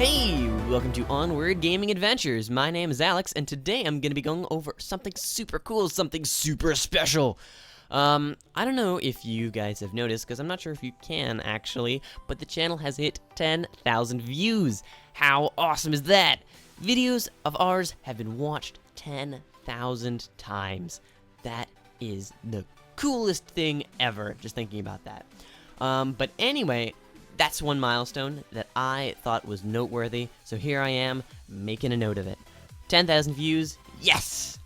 Hey, welcome to Onward Gaming Adventures. My name is Alex, and today I'm going to be going over something super cool, something super special. I don't know if you guys have noticed, because I'm not sure if you can actually, but the channel has hit 10,000 views. How awesome is that? Videos of ours have been watched 10,000 times. That is the coolest thing ever, just thinking about that. But anyway, that's one milestone that I thought was noteworthy, so here I am, making a note of it. 10,000 views, yes!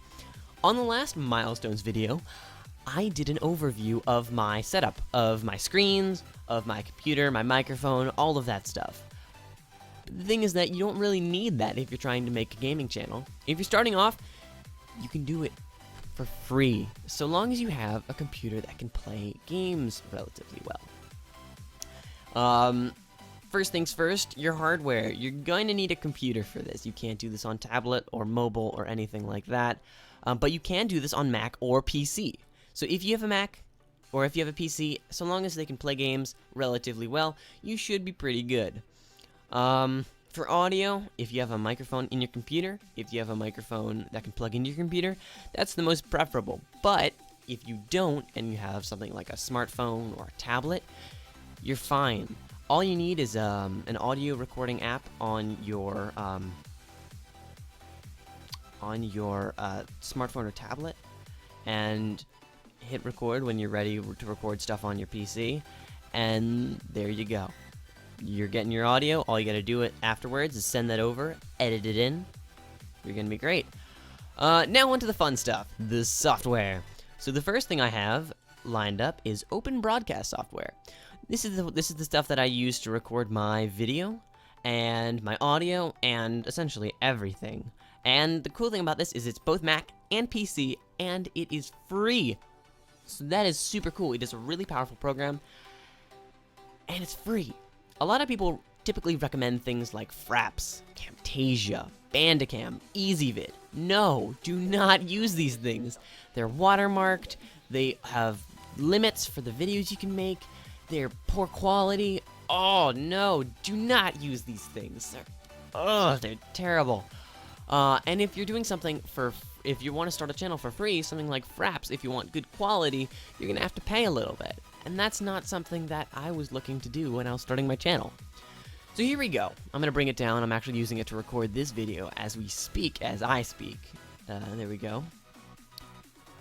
On the last milestones video, I did an overview of my setup, of my screens, of my computer, my microphone, all of that stuff. The thing is that you don't really need that if you're trying to make a gaming channel. If you're starting off, you can do it for free, so long as you have a computer that can play games relatively well. First things first, your hardware. You're going to need a computer for this. You can't do this on tablet or mobile or anything like that, but you can do this on Mac or PC. So if you have a Mac or if you have a PC, so long as they can play games relatively well, you should be pretty good. For audio, if you have a microphone in your computer, if you have a microphone that can plug into your computer, that's the most preferable. But if you don't, and you have something like a smartphone or a tablet, you're fine. All you need is an audio recording app on your smartphone or tablet, and hit record when you're ready to record stuff on your PC, and there you go. You're getting your audio. All you gotta do it afterwards is send that over, edit it in. You're gonna be great. Now on to the fun stuff, the software. So the first thing I have lined up is Open Broadcast software. This is the stuff that I use to record my video and my audio and essentially everything. And the cool thing about this is it's both Mac and PC, and it is free. So that is super cool. It is a really powerful program, and it's free. A lot of people typically recommend things like Fraps, Camtasia, Bandicam, EasyVid. No, do not use these things. They're watermarked. They have limits for the videos you can make. They're poor quality. Oh no, do not use these things. They're terrible. And if you're doing something if you want to start a channel for free, something like Fraps, if you want good quality, you're gonna have to pay a little bit. And that's not something that I was looking to do when I was starting my channel. So here we go. I'm gonna bring it down. I'm actually using it to record this video as we speak, as I speak. There we go.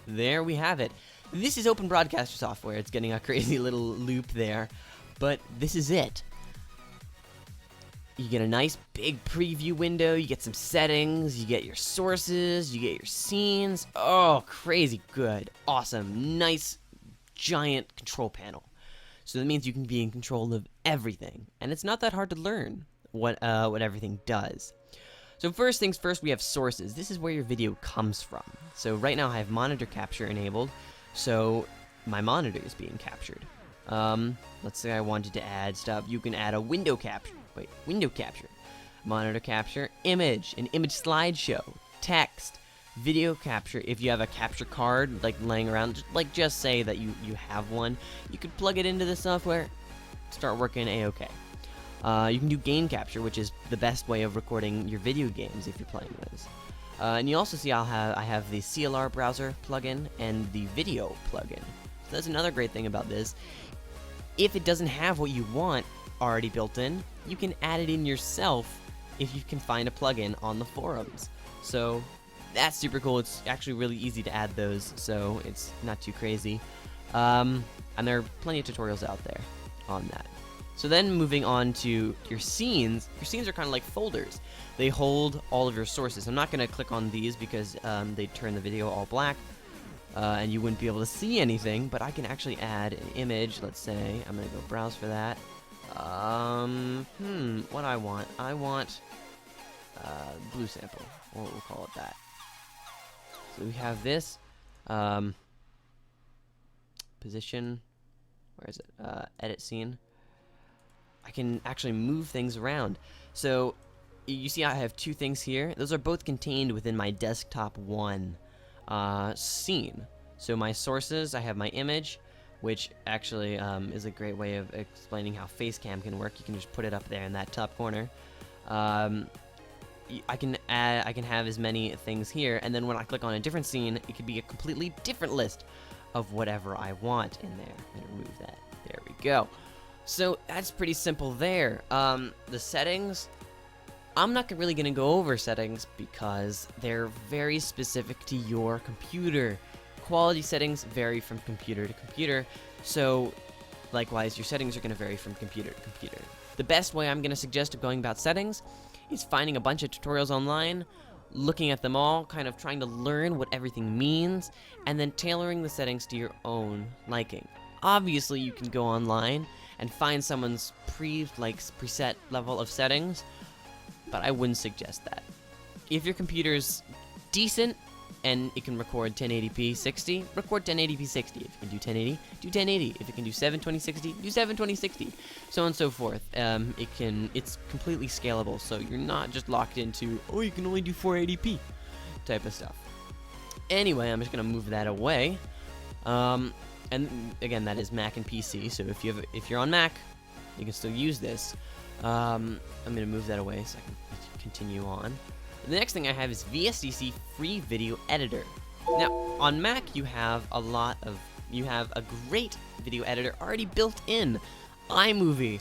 There we have it. This is Open Broadcaster software. It's getting a crazy little loop there, but this is it. You get a nice big preview window, you get some settings, you get your sources, you get your scenes. Oh, crazy good. Awesome. Nice giant control panel. So that means you can be in control of everything, and it's not that hard to learn what everything does. So first things first, we have sources. This is where your video comes from. So right now I have monitor capture enabled, so my monitor is being captured. Let's say I wanted to add stuff. You can add a window capture. Wait, window capture. Monitor capture, image, an image slideshow, text, video capture. If you have a capture card like laying around, just say that you have one, you could plug it into the software, start working a-okay. You can do gain capture, which is the best way of recording your video games if you're playing those. And you also see I have the CLR browser plugin and the video plugin. So that's another great thing about this. If it doesn't have what you want already built in, you can add it in yourself if you can find a plugin on the forums. So that's super cool. It's actually really easy to add those, so it's not too crazy. And there are plenty of tutorials out there on that. So then moving on to your scenes are kind of like folders. They hold all of your sources. I'm not going to click on these because they turn the video all black, and you wouldn't be able to see anything, but I can actually add an image. Let's say I'm going to go browse for that. What I want? I want blue sample. We'll call it that. So we have this position. Where is it? Edit scene. I can actually move things around. So you see I have two things here. Those are both contained within my desktop one scene. So my sources, I have my image, which actually is a great way of explaining how Facecam can work. You can just put it up there in that top corner. I can have as many things here, and then when I click on a different scene, it could be a completely different list of whatever I want in there. I'm gonna remove that. There we go. So that's pretty simple there. The settings, I'm not really gonna go over settings because they're very specific to your computer. Quality settings vary from computer to computer, so likewise, your settings are gonna vary from computer to computer. The best way I'm gonna suggest of going about settings is finding a bunch of tutorials online, looking at them all, kind of trying to learn what everything means, and then tailoring the settings to your own liking. Obviously, you can go online and find someone's preset level of settings, but I wouldn't suggest that. If your computer's decent and it can record 1080p 60, record 1080p 60. If it can do 1080, do 1080. If it can do 720 60, do 720 60. So on and so forth. It's completely scalable, so you're not just locked into, oh, you can only do 480p type of stuff. Anyway, I'm just gonna move that away. And again, that is Mac and PC. So if you're on Mac, you can still use this. I'm gonna move that away so I can continue on. The next thing I have is VSDC Free Video Editor. Now, on Mac, you have a great video editor already built in, iMovie.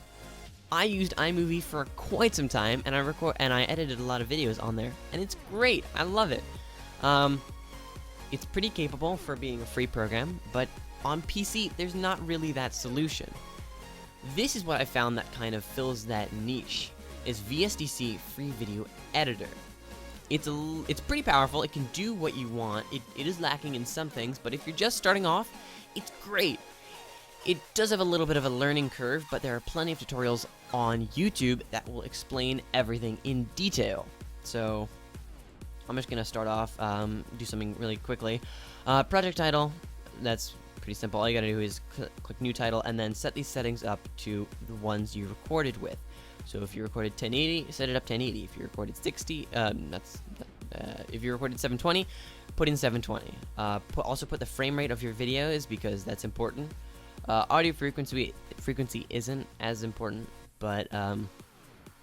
I used iMovie for quite some time, and I edited a lot of videos on there, and it's great. I love it. It's pretty capable for being a free program, but on PC, there's not really that solution. This is what I found that kind of fills that niche, is VSDC Free Video Editor. It's pretty powerful. It can do what you want. It is lacking in some things, but if you're just starting off, it's great. It does have a little bit of a learning curve, but there are plenty of tutorials on YouTube that will explain everything in detail. So I'm just gonna start off, do something really quickly. Project title, that's pretty simple. All you gotta do is click new title and then set these settings up to the ones you recorded with. So if you recorded 1080, set it up 1080. If you recorded 60, if you recorded 720, put in 720. Also put the frame rate of your videos because that's important. Audio frequency isn't as important, but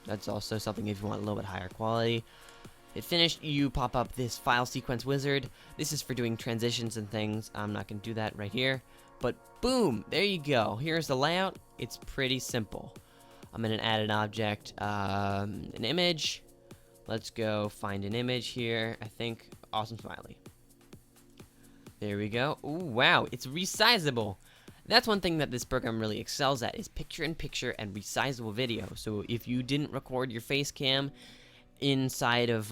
that's also something if you want a little bit higher quality. Hit finish, you pop up this file sequence wizard. This is for doing transitions and things. I'm not going to do that right here, but boom, there you go. Here's the layout. It's pretty simple. I'm going to add an object, an image. Let's go find an image here. I think awesome smiley. There we go. Ooh, wow, it's resizable. That's one thing that this program really excels at, is picture-in-picture and resizable video. So if you didn't record your face cam inside of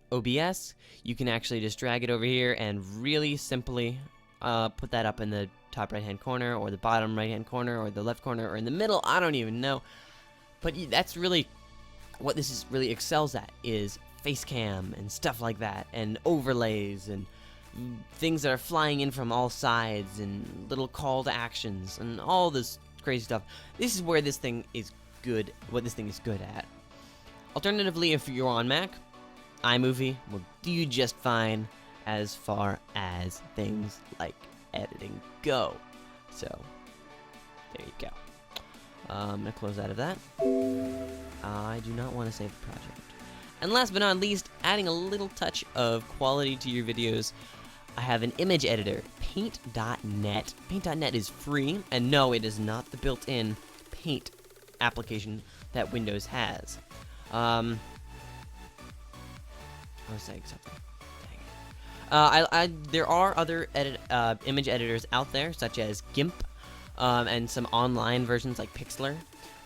OBS, you can actually just drag it over here and really simply put that up in the top right-hand corner, or the bottom right-hand corner, or the left corner, or in the middle. I don't even know. But that's really what this really excels at, is face cam and stuff like that, and overlays and things that are flying in from all sides, and little call to actions and all this crazy stuff. This is where this thing is good, what this thing is good at. Alternatively, if you're on Mac, iMovie will do just fine as far as things like editing go. So there you go. I'm gonna close out of that. I do not want to save the project. And last but not least, adding a little touch of quality to your videos, I have an image editor, Paint.net. Paint.net is free, and no, it is not the built-in Paint application that Windows has. I was saying something. Dang it. There are other image editors out there, such as GIMP, and some online versions like Pixlr.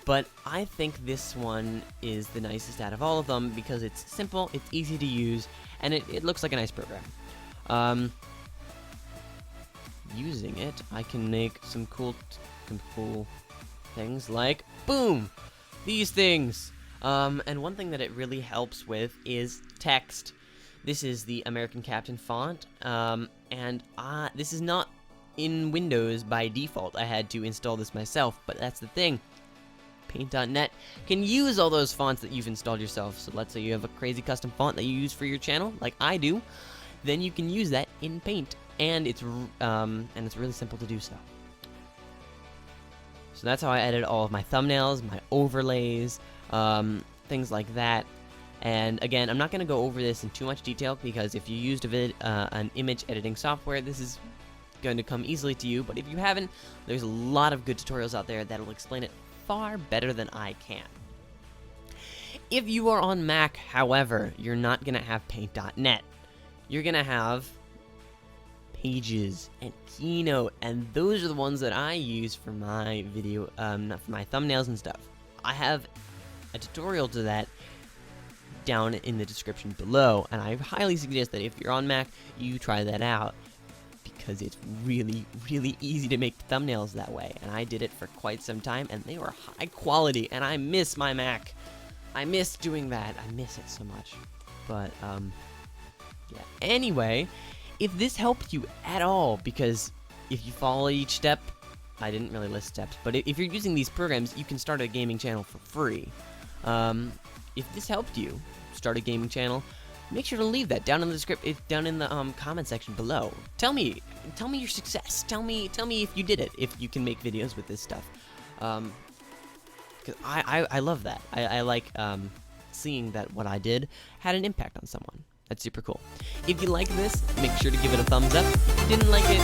But I think this one is the nicest out of all of them because it's simple, it's easy to use, and it looks like a nice program. Using it, I can make some cool things like, boom, these things. And one thing that it really helps with is text. This is the American Captain font, and this is not in Windows by default. I had to install this myself, but that's the thing. Paint.net can use all those fonts that you've installed yourself. So let's say you have a crazy custom font that you use for your channel, like I do, then you can use that in Paint, and it's really simple to do so. So that's how I edit all of my thumbnails, my overlays, things like that. And again, I'm not going to go over this in too much detail because if you used an image editing software, this is going to come easily to you. But if you haven't, there's a lot of good tutorials out there that will explain it far better than I can. If you are on Mac, however, you're not going to have Paint.net. You're going to have Pages and Keynote, and those are the ones that I use for my video, for my thumbnails and stuff. I have a tutorial to that down in the description below, and I highly suggest that if you're on Mac, you try that out, because it's really, really easy to make thumbnails that way, and I did it for quite some time, and they were high quality, and I miss my Mac. I miss doing that. I miss it so much. But, yeah. Anyway, if this helped you at all, because if you follow each step, I didn't really list steps, but if you're using these programs, you can start a gaming channel for free. If this helped you start a gaming channel, make sure to leave that down in the comment section below. Tell me your success. Tell me if you did it. If you can make videos with this stuff, because I love that. I like seeing that what I did had an impact on someone. That's super cool. If you like this, make sure to give it a thumbs up. If you didn't like it,